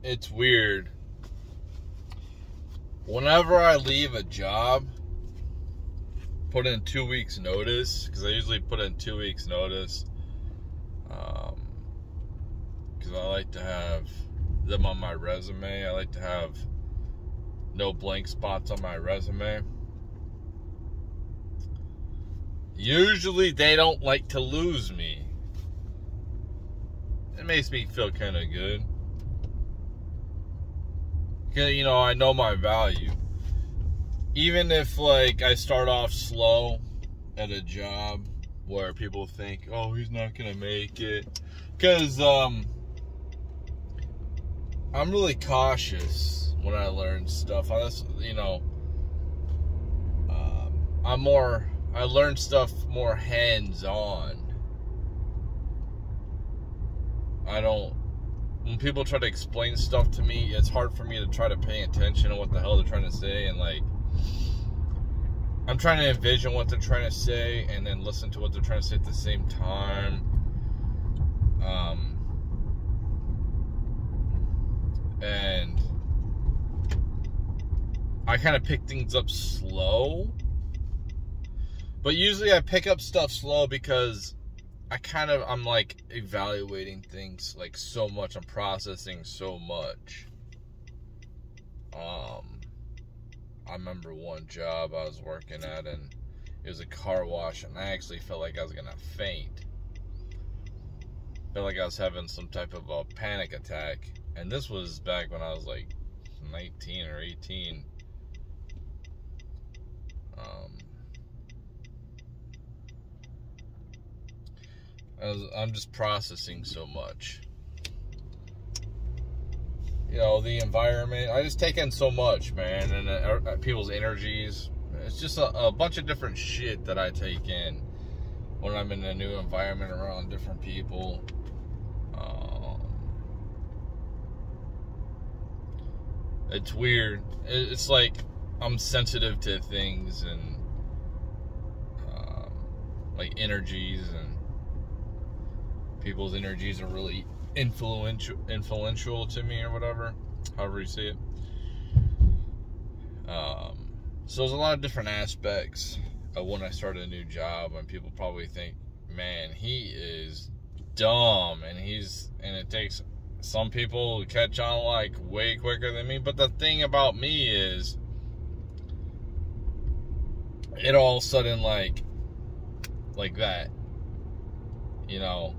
it's weird. Whenever I leave a job, put in 2 weeks notice, because I usually put in 2 weeks notice, because I like to have them on my resume. I like to have no blank spots on my resume. Usually they don't like to lose me. It makes me feel kind of good. Because, you know, I know my value. Even if, like, I start off slow at a job where people think, oh, he's not going to make it. Because, I'm really cautious when I learn stuff. I learn stuff more hands-on. When people try to explain stuff to me, it's hard for me to try to pay attention to what the hell they're trying to say, and like, I'm trying to envision what they're trying to say and then listen to what they're trying to say at the same time. And I kind of pick things up slow. But usually I pick up stuff slow because I'm like evaluating things like so much. I'm processing so much. I remember one job I was working at, and it was a car wash, and I actually felt like I was gonna faint. Felt like I was having some type of a panic attack. And this was back when I was like 19 or 18. I'm just processing so much. You know, the environment. I just take in so much, man. And people's energies. It's just a bunch of different shit that I take in when I'm in a new environment around different people. It's weird. It's like I'm sensitive to things and like energies, and people's energies are really influential to me, or whatever, however you see it. So there's a lot of different aspects of when I start a new job, and people probably think, man, he is dumb, and it takes some people to catch on like way quicker than me. But the thing about me is, it all of a sudden like that, you know,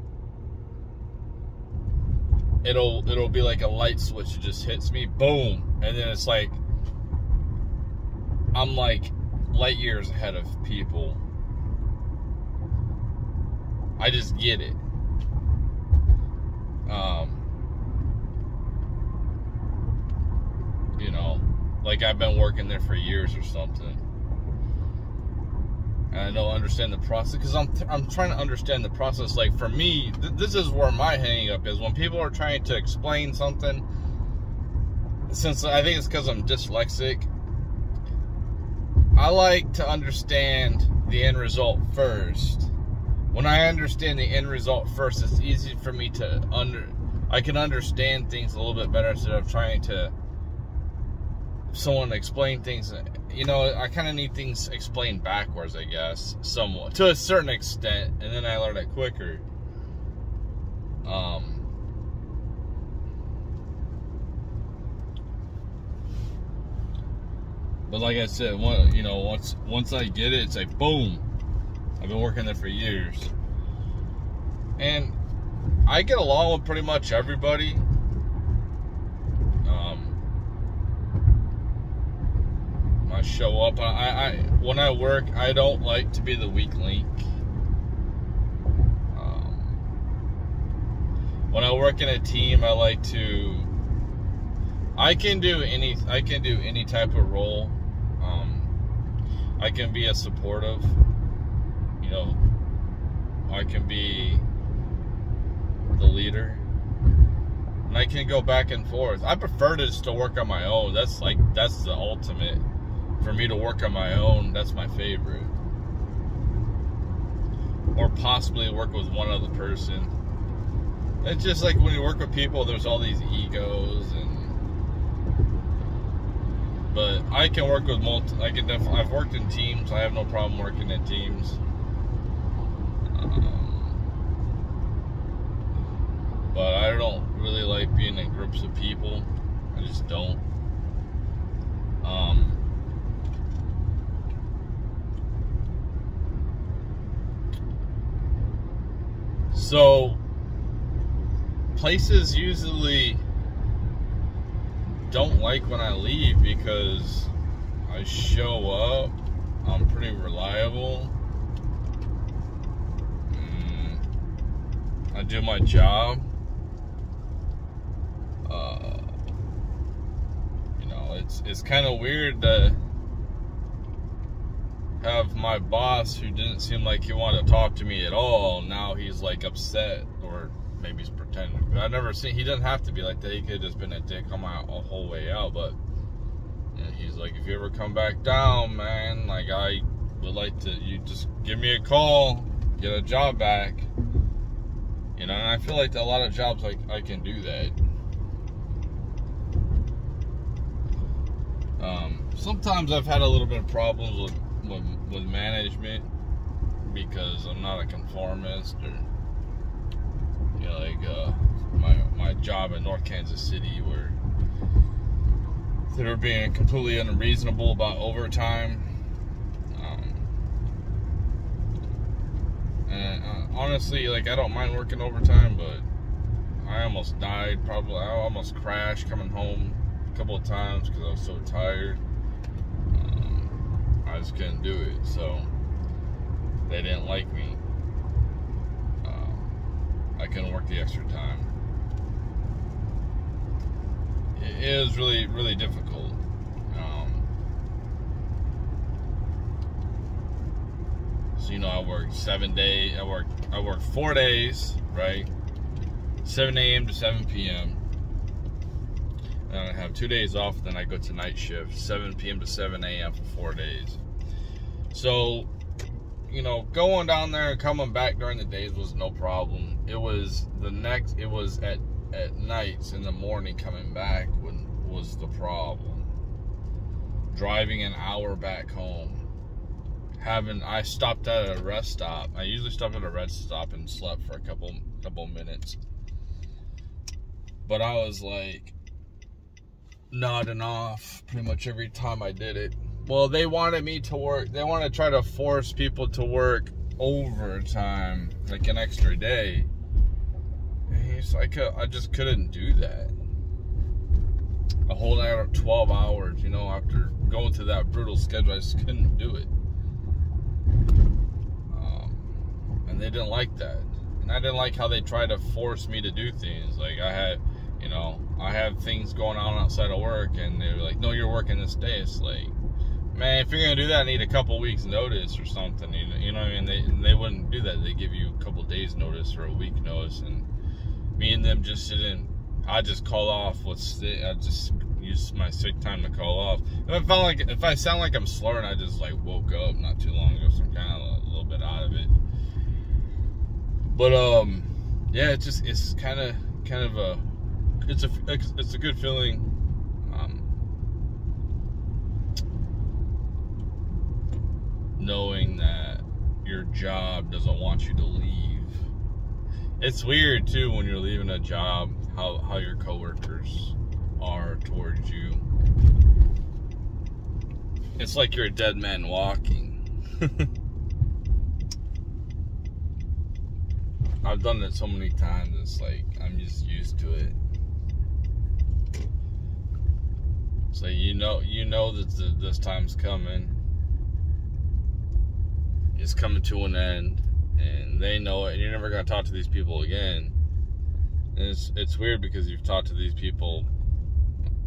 it'll be like a light switch that just hits me, boom, and then it's like I'm like light years ahead of people. I just get it. You know, like I've been working there for years or something. And I don't understand the process, because I'm trying to understand the process. Like for me, this is where my hang up is, when people are trying to explain something. Since I think it's because I'm dyslexic, I like to understand the end result first. When I understand the end result first, it's easy for me to I can understand things a little bit better, instead of trying to someone explain things. You know, I kind of need things explained backwards, I guess, somewhat, to a certain extent, and then I learn it quicker. But like I said, once I get it, it's like boom. I've been working there for years, and I get along with pretty much everybody. I show up. When I work, I don't like to be the weak link. When I work in a team, I can do any type of role. I can be a supportive. You know, I can be the leader, and I can go back and forth. I prefer to just to work on my own. That's the ultimate. For me to work on my own, that's my favorite. Or possibly work with one other person. It's just like when you work with people, there's all these egos, and But I can work with I can definitely. I've worked in teams. I have no problem working in teams. But I don't really like being in groups of people. I just don't. So places usually don't like when I leave because I show up. I'm pretty reliable. I do my job. You know, it's kind of weird to have my boss, who didn't seem like he wanted to talk to me at all, now he's like upset, or maybe he's pretending. I've never seen, he doesn't have to be like that. He could have just been a dick on my whole way out, but you know, he's like, if you ever come back down, man, like, I would like to, you just give me a call, get a job back. You know, and I feel like a lot of jobs, like, I can do that. Sometimes I've had a little bit of problems with management because I'm not a conformist, or you know, like my job in North Kansas City, where they were being completely unreasonable about overtime. And honestly, like, I don't mind working overtime, but I almost died. Probably, I almost crashed coming home a couple of times because I was so tired. I just couldn't do it, so they didn't like me. I couldn't work the extra time. It was really, really difficult. So, you know, I worked 7 days. I worked 4 days, right? 7 a.m. to 7 p.m. And I have 2 days off. Then I go to night shift, 7 p.m. to 7 a.m. for 4 days. So, you know, going down there and coming back during the days was no problem. It was at nights in the morning coming back was the problem. Driving an hour back home. I stopped at a rest stop. I usually stopped at a rest stop and slept for a couple minutes. But I was like nodding off pretty much every time I did it. Well, they wanted me to work. They want to try to force people to work overtime, like an extra day. And I just couldn't do that. A whole night, 12 hours, you know, after going to that brutal schedule, I just couldn't do it. And they didn't like that. And I didn't like how they tried to force me to do things. Like, I had things going on outside of work, and they were like, no, you're working this day. It's like, man, if you're going to do that, I need a couple weeks notice or something. You know what I mean? They wouldn't do that. They give you a couple days notice or a week notice. And me and them just didn't. I just call off. I just use my sick time to call off. If I sound like I'm slurring, I just like woke up not too long ago, so I'm kind of a little bit out of it. But yeah, it's kind of a good feeling. Knowing that your job doesn't want you to leave. It's weird too when you're leaving a job, how your coworkers are towards you. It's like you're a dead man walking. I've done it so many times, it's like I'm just used to it. So you know that this time's coming. It's coming to an end, and they know it, and you're never going to talk to these people again. And it's weird because you've talked to these people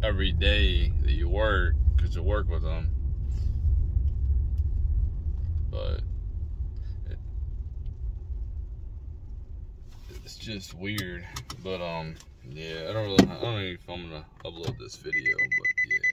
every day that you work, because you work with them. But it's just weird. But yeah, I don't know if I'm gonna upload this video, but yeah.